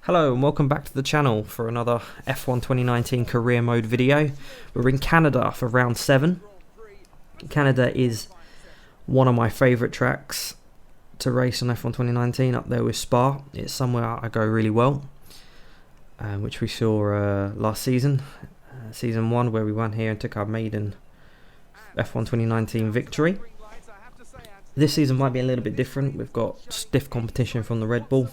Hello and welcome back to the channel for another F1 2019 career mode video. We're in Canada for round 7. Canada is one of my favourite tracks to race on F1 2019, up there with Spa. It's somewhere I go really well, which we saw last season, season 1, where we won here and took our maiden F1 2019 victory. This season might be a little bit different. We've got stiff competition from the Red Bull.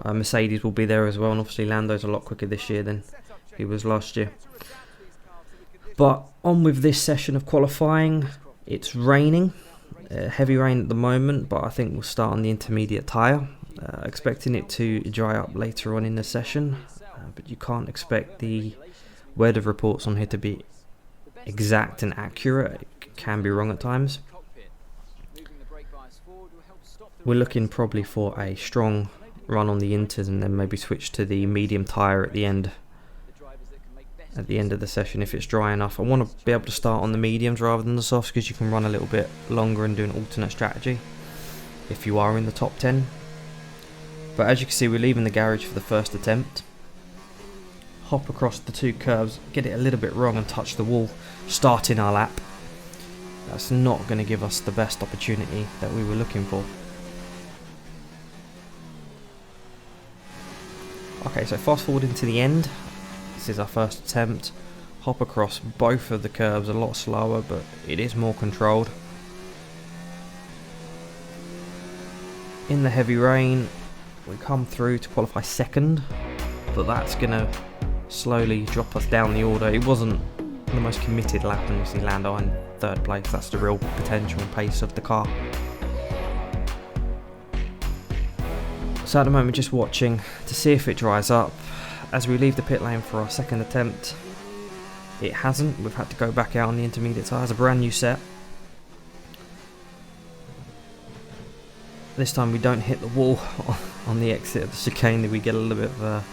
Mercedes will be there as well, and obviously Lando's a lot quicker this year than he was last year. But on with this session of qualifying. It's raining, heavy rain at the moment, but I think we'll start on the intermediate tyre. Expecting it to dry up later on in the session, but you can't expect the weather reports on here to be exact and accurate. It can be wrong at times. We're looking probably for a strong run on the inters and then maybe switch to the medium tyre at the end of the session if it's dry enough. I want to be able to start on the mediums rather than the softs, because you can run a little bit longer and do an alternate strategy if you are in the top 10. But as you can see, we're leaving the garage for the first attempt. Hop across the two curves, get it a little bit wrong and touch the wall, starting our lap. That's not going to give us the best opportunity that we were looking for. Okay, so fast forward into the end. This is our first attempt. Hop across both of the curves, a lot slower, but it is more controlled. In the heavy rain, we come through to qualify second, but that's going to slowly drop us down the order. It wasn't the most committed lap, and we see Lando in third place. That's the real potential and pace of the car. So at the moment, just watching to see if it dries up. As we leave the pit lane for our second attempt, it hasn't. We've had to go back out on the intermediate tyres, a brand new set. This time we don't hit the wall on the exit of the chicane. We get a little bit of a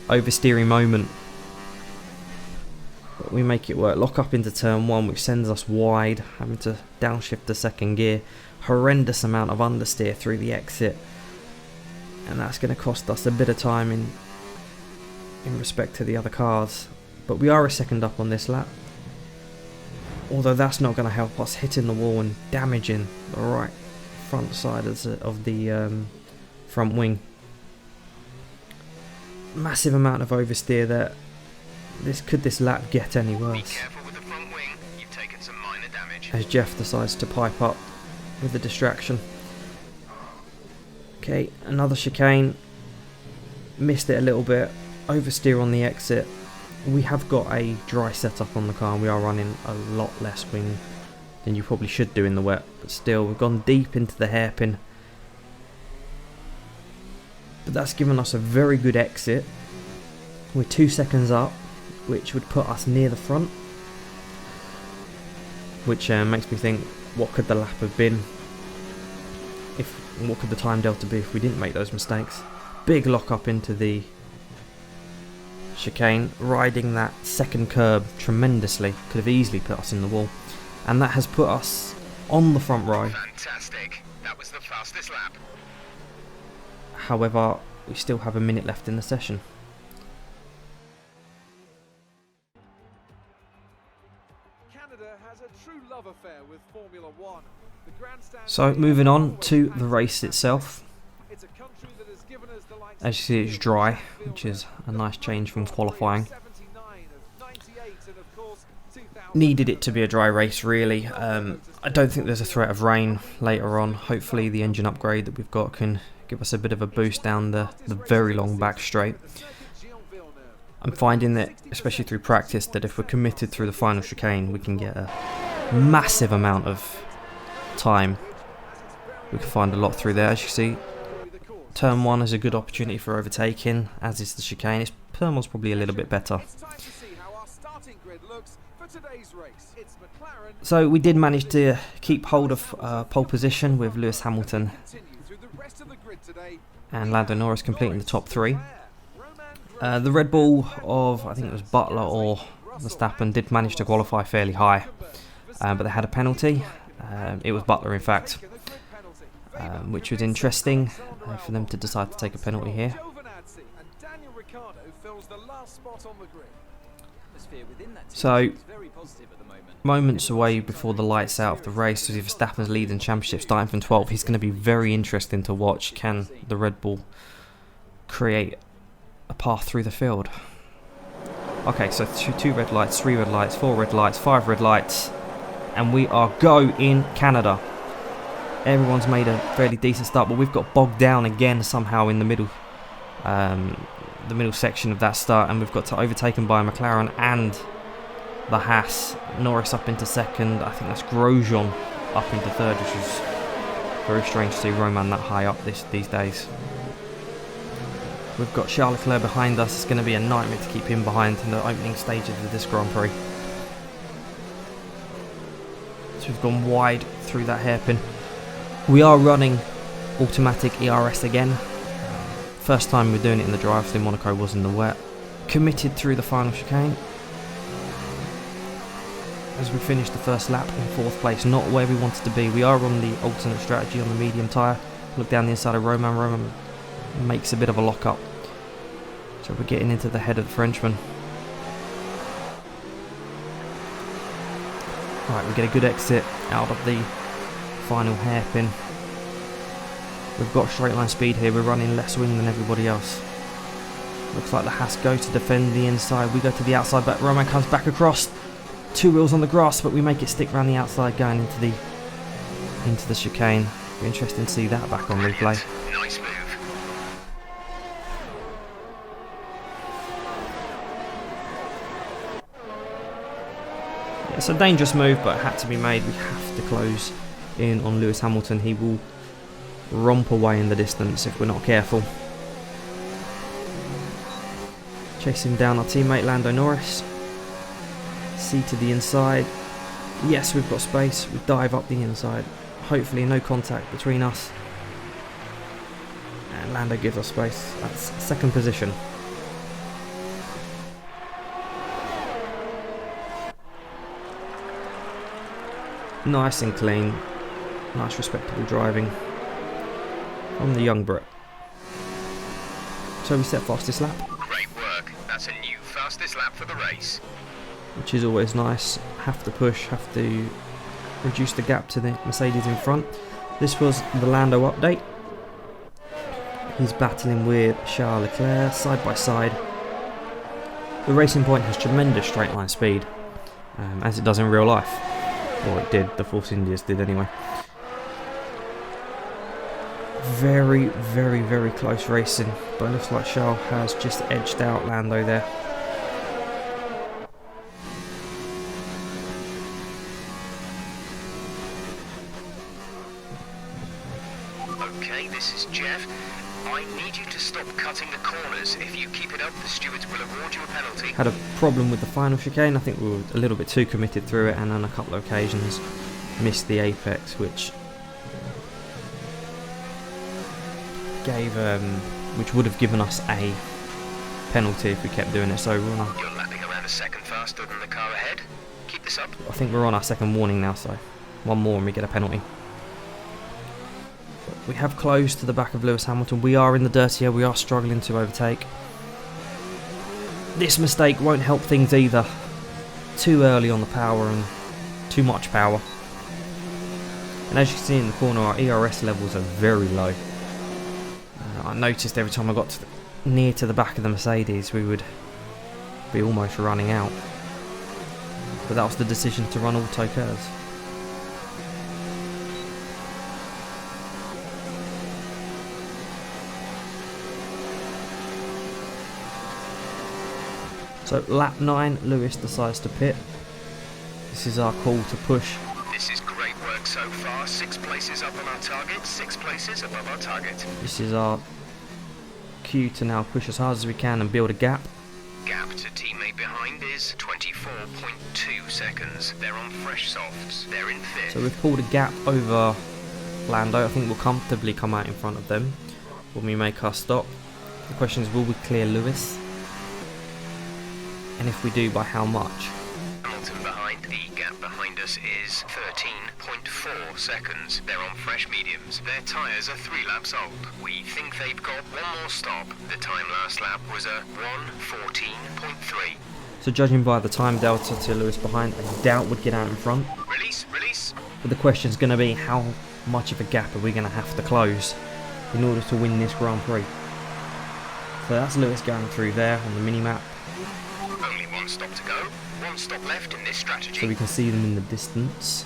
oversteering moment, but we make it work. Lock up into turn 1, which sends us wide, having to downshift the second gear. Horrendous amount of understeer through the exit. And that's going to cost us a bit of time in respect to the other cars. But we are a second up on this lap. Although that's not going to help us hitting the wall and damaging the right front side of the front wing. Massive amount of oversteer there. Could this lap get any worse? Be careful with the front wing. You've taken some minor damage. As Jeff decides to pipe up with the distraction. Okay, another chicane. Missed it a little bit. Oversteer on the exit. We have got a dry setup on the car, and we are running a lot less wing than you probably should do in the wet. But still, we've gone deep into the hairpin. But that's given us a very good exit. We're 2 seconds up, which would put us near the front. Which makes me think, what could the lap have been? What could the time delta be if we didn't make those mistakes? Big lock up into the chicane, riding that second curb tremendously. Could have easily put us in the wall, and that has put us on the front row. Fantastic. That was the fastest lap. However, we still have a minute left in the session. Canada has a true love affair with Formula 1. So moving on to the race itself. As you see, it's dry, which is a nice change from qualifying. Needed it to be a dry race, really. I don't think there's a threat of rain later on. Hopefully the engine upgrade that we've got can give us a bit of a boost down the very long back straight. I'm finding that, especially through practice, that if we're committed through the final chicane, we can get a massive amount of time. We can find a lot through there. As you see, turn 1 is a good opportunity for overtaking, as is the chicane. Turn 1's probably a little bit better. So we did manage to keep hold of pole position with Lewis Hamilton and Lando Norris completing the top 3. The Red Bull of, I think it was Butler or Verstappen, did manage to qualify fairly high, but they had a penalty. It was Butler, in fact, which was interesting for them to decide to take a penalty here. last spot on the grid. So, moments away before the lights out of the race, to see Verstappen's leading championship starting from 12th. He's going to be very interesting to watch. Can the Red Bull create a path through the field? Okay, so two red lights, 3 red lights, 4 red lights, 5 red lights, and we are go in Canada. Everyone's made a fairly decent start, but we've got bogged down again somehow in the middle section of that start, and we've got overtaken by McLaren and the Haas. Norris up into second. I think that's Grosjean up into third, which is very strange to see Roman that high up these days. We've got Charles Leclerc behind us. It's going to be a nightmare to keep him behind in the opening stages of this Grand Prix. So we've gone wide through that hairpin. We are running automatic ERS again. First time we're doing it in the dry, obviously Monaco was in the wet. Committed through the final chicane. As we finish the first lap in 4th place, not where we wanted to be. We are on the alternate strategy on the medium tyre. Look down the inside of Roman. Roman makes a bit of a lock up. So we're getting into the head of the Frenchman. Right, we get a good exit out of the final hairpin. We've got straight line speed here. We're running less wing than everybody else. Looks like the Haas go to defend the inside. We go to the outside, but Roman comes back across. 2 wheels on the grass, but we make it stick around the outside going into the chicane. Be interesting to see that back on replay. Nice move. It's a dangerous move, but it had to be made. We have to close in on Lewis Hamilton. He will romp away in the distance if we're not careful. Chasing down our teammate Lando Norris. C to the inside. Yes, we've got space. We dive up the inside. Hopefully no contact between us. And Lando gives us space. That's 2nd position. Nice and clean. Nice respectable driving from the young Brit. So we set fastest lap. Great work. That's a new fastest lap for the race. Which is always nice. Have to push, have to reduce the gap to the Mercedes in front. This was the Lando update. He's battling with Charles Leclerc side by side. The Racing Point has tremendous straight line speed, as it does in real life. Or it did, the Force Indias did anyway. Very, very, very close racing, but it looks like Charles has just edged out Lando there. Okay, this is Jeff. I need you to stop cutting the corners. If you keep it up, the stewards will award you a penalty. Had a problem with the final chicane. I think we were a little bit too committed through it, and on a couple of occasions missed the apex, which would have given us a penalty if we kept doing it. So we're on You're lapping around a second faster than the car ahead. Keep this up. I think we're on our 2nd warning now, so one more and we get a penalty. We have closed to the back of Lewis Hamilton. We are in the dirty air. We are struggling to overtake. This mistake won't help things either. Too early on the power and too much power. And as you can see in the corner, our ERS levels are very low. I noticed every time I got near to the back of the Mercedes, we would be almost running out. But that was the decision to run auto curves. So lap 9, Lewis decides to pit. This is our call to push. This is great work so far. 6 places up on our target, 6 places above our target. This is our cue to now push as hard as we can and build a gap. Gap to teammate behind is 24.2 seconds. They're on fresh softs. They're in 5th. So we've pulled a gap over Lando. I think we'll comfortably come out in front of them when we make our stop. The question is, will we clear Lewis? And if we do, by how much? Hamilton behind. The gap behind us is 13.4 12 seconds. They're on fresh mediums. Their tyres are 3 laps old. We think they've got one more stop. The time last lap was a 1:14.3. So judging by the time delta to Lewis behind, I doubt would get out in front. Release. But the question's going to be, how much of a gap are we going to have to close in order to win this Grand Prix? So that's Lewis going through there on the mini-map. Only one stop to go. One stop left in this strategy. So we can see them in the distance.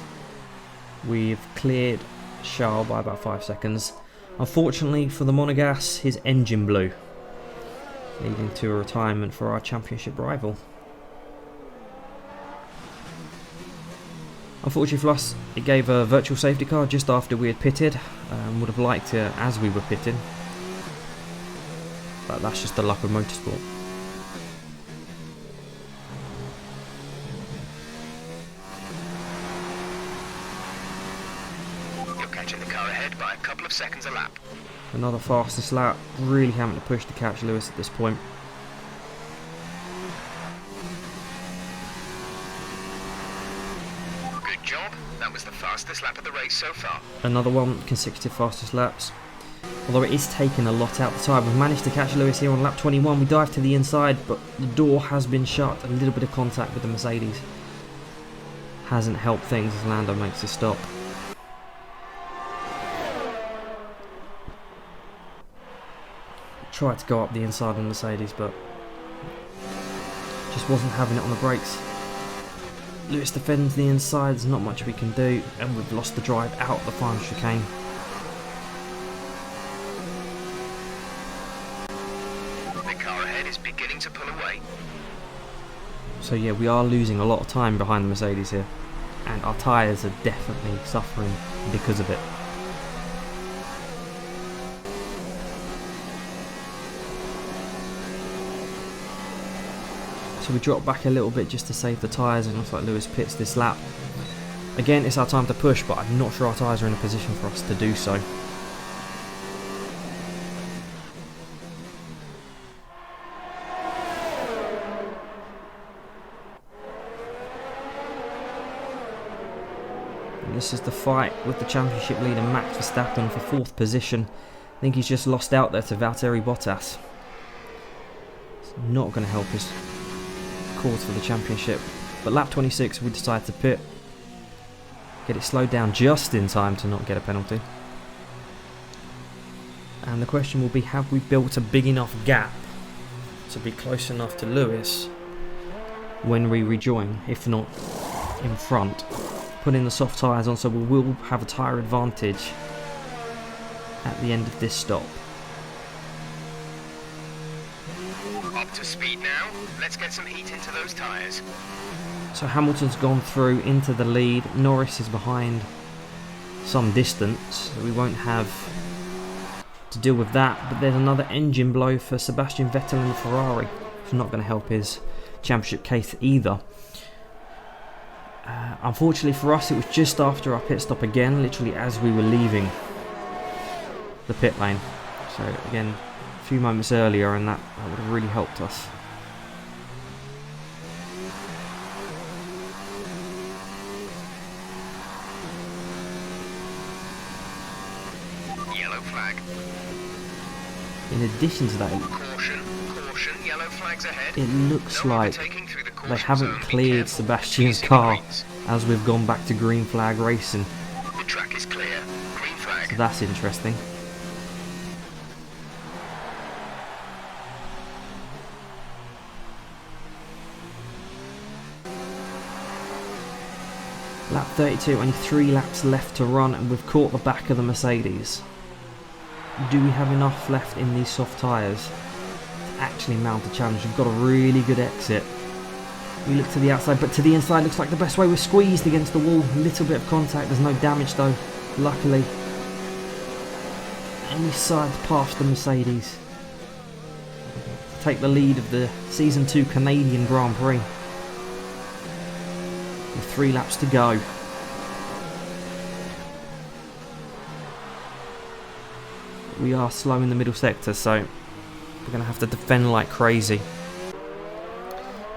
We've cleared Charles by about 5 seconds. Unfortunately for the Monegas, his engine blew, leading to a retirement for our championship rival. Unfortunately for us, it gave a virtual safety car just after we had pitted. Would have liked it as we were pitting, but that's just the luck of motorsport. You're catching the car ahead by a couple of seconds a lap. Another fastest lap, really having to push to catch Lewis at this point. Good job. That was the fastest lap of the race so far. Another one, consecutive fastest laps. Although it is taking a lot out the time. We've managed to catch Lewis here on lap 21. We dive to the inside, but the door has been shut. A little bit of contact with the Mercedes hasn't helped things as Lando makes a stop. Tried to go up the inside of the Mercedes, but just wasn't having it on the brakes. Lewis defends the inside, there's not much we can do, and we've lost the drive out the final chicane. The car ahead is beginning to pull away. So yeah, we are losing a lot of time behind the Mercedes here, and our tyres are definitely suffering because of it. So we drop back a little bit just to save the tyres, and it looks like Lewis pits this lap. Again, it's our time to push, but I'm not sure our tyres are in a position for us to do so. And this is the fight with the championship leader Max Verstappen for 4th position. I think he's just lost out there to Valtteri Bottas. It's not going to help his cause for the championship. But lap 26 we decide to pit, get it slowed down just in time to not get a penalty. And the question will be, have we built a big enough gap to be close enough to Lewis when we rejoin? If not, in front. Put in the soft tyres on, so we will have a tyre advantage at the end of this stop. Up to speed now. Let's get some heat into those tyres. So Hamilton's gone through into the lead. Norris is behind some distance, so we won't have to deal with that. But there's another engine blow for Sebastian Vettel in the Ferrari. It's not going to help his championship case either. Unfortunately for us, it was just after our pit stop again, literally as we were leaving the pit lane. So again, a few moments earlier, and that would have really helped us. Yellow flag. In addition to that, Caution, yellow flags ahead. it looks like overtaking through the caution they haven't zone. Be cleared careful. Sebastian's Using car greens. as we've gone back to green flag racing. The track is clear. Green flag. So that's interesting. Lap 32, only 3 laps left to run, and we've caught the back of the Mercedes. Do we have enough left in these soft tyres to actually mount a challenge? We've got a really good exit. We look to the outside, but to the inside looks like the best way. We're squeezed against the wall. A little bit of contact. There's no damage though, luckily. And we side past the Mercedes. Take the lead of the Season 2 Canadian Grand Prix. With 3 laps to go. We are slow in the middle sector, so we're going to have to defend like crazy.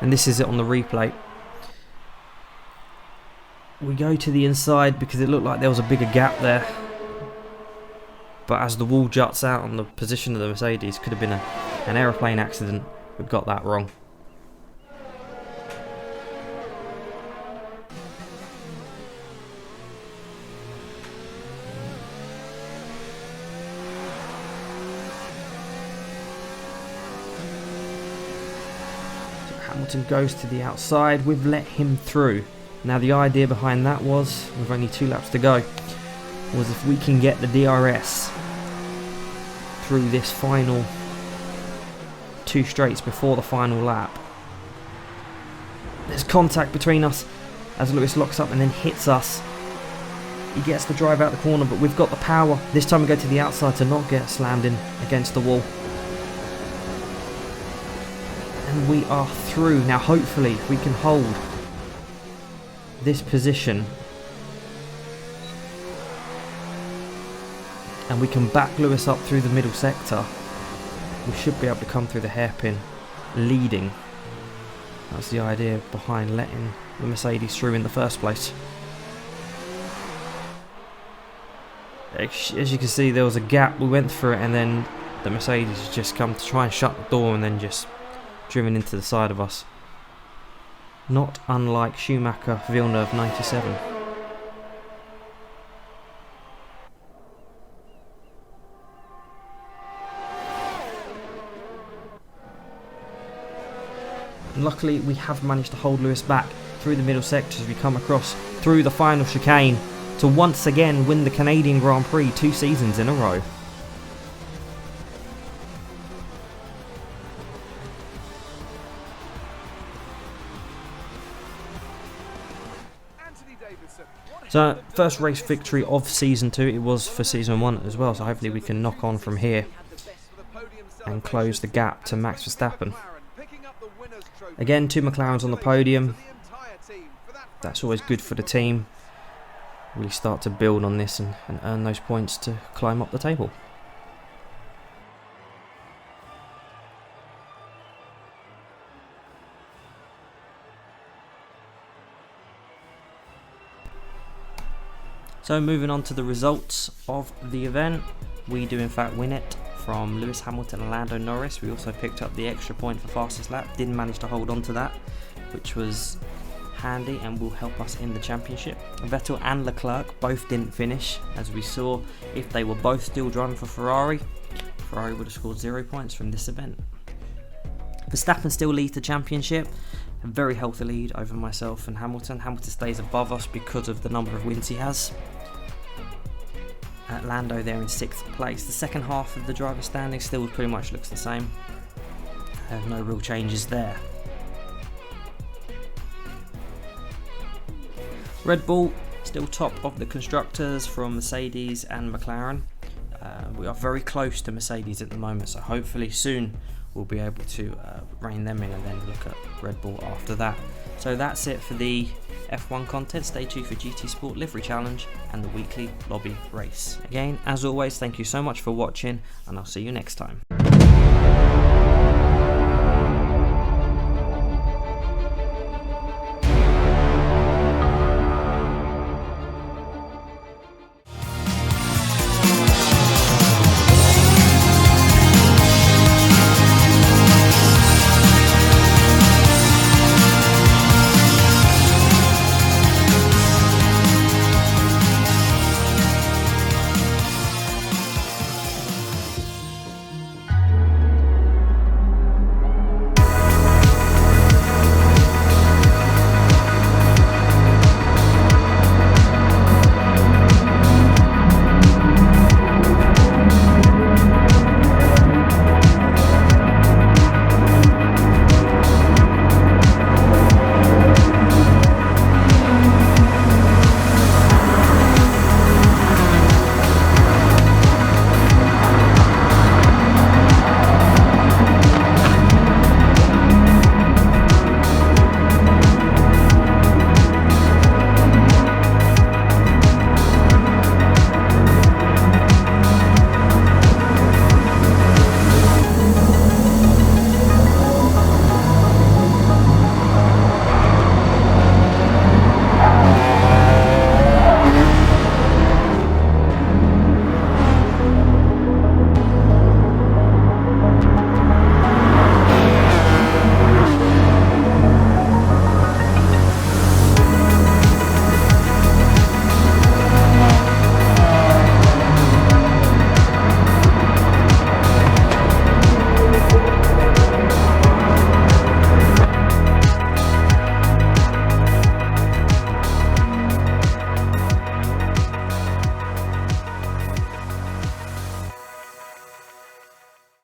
And this is it on the replay. We go to the inside because it looked like there was a bigger gap there. But as the wall juts out on the position of the Mercedes, could have been an aeroplane accident. We got that wrong. So Hamilton goes to the outside. We've let him through. Now the idea behind that was, with only 2 laps to go, was if we can get the DRS through this final 2 straights before the final lap. There's contact between us as Lewis locks up and then hits us. He gets the drive out the corner, but we've got the power. This time we go to the outside to not get slammed in against the wall. And we are through. Now hopefully we can hold this position and we can back Lewis up through the middle sector. We should be able to come through the hairpin leading. That's the idea behind letting the Mercedes through in the first place. As you can see, there was a gap, we went through it, and then the Mercedes just come to try and shut the door and then just driven into the side of us. Not unlike Schumacher Villeneuve 97. And luckily we have managed to hold Lewis back through the middle sector as we come across through the final chicane to once again win the Canadian Grand Prix 2 seasons in a row. So first race victory of season 2, it was for season 1 as well, so hopefully we can knock on from here and close the gap to Max Verstappen. Again, 2 McLarens on the podium. That's always good for the team. Really start to build on this and earn those points to climb up the table. So moving on to the results of the event, we do in fact win it from Lewis Hamilton and Lando Norris. We also picked up the extra point for fastest lap, didn't manage to hold on to that, which was handy and will help us in the championship. Vettel and Leclerc both didn't finish, as we saw. If they were both still driving for Ferrari would have scored 0 points from this event. Verstappen still leads the championship, a very healthy lead over myself and Hamilton. Hamilton stays above us because of the number of wins he has. Lando there in 6th place. The second half of the driver standing still pretty much looks the same. No real changes there. Red Bull still top of the constructors from Mercedes and McLaren. We are very close to Mercedes at the moment, so hopefully soon we'll be able to rein them in and then look at Red Bull after that. So that's it for the F1 content. Stay tuned for GT Sport Livery Challenge and the weekly lobby race. Again, as always, thank you so much for watching, and I'll see you next time.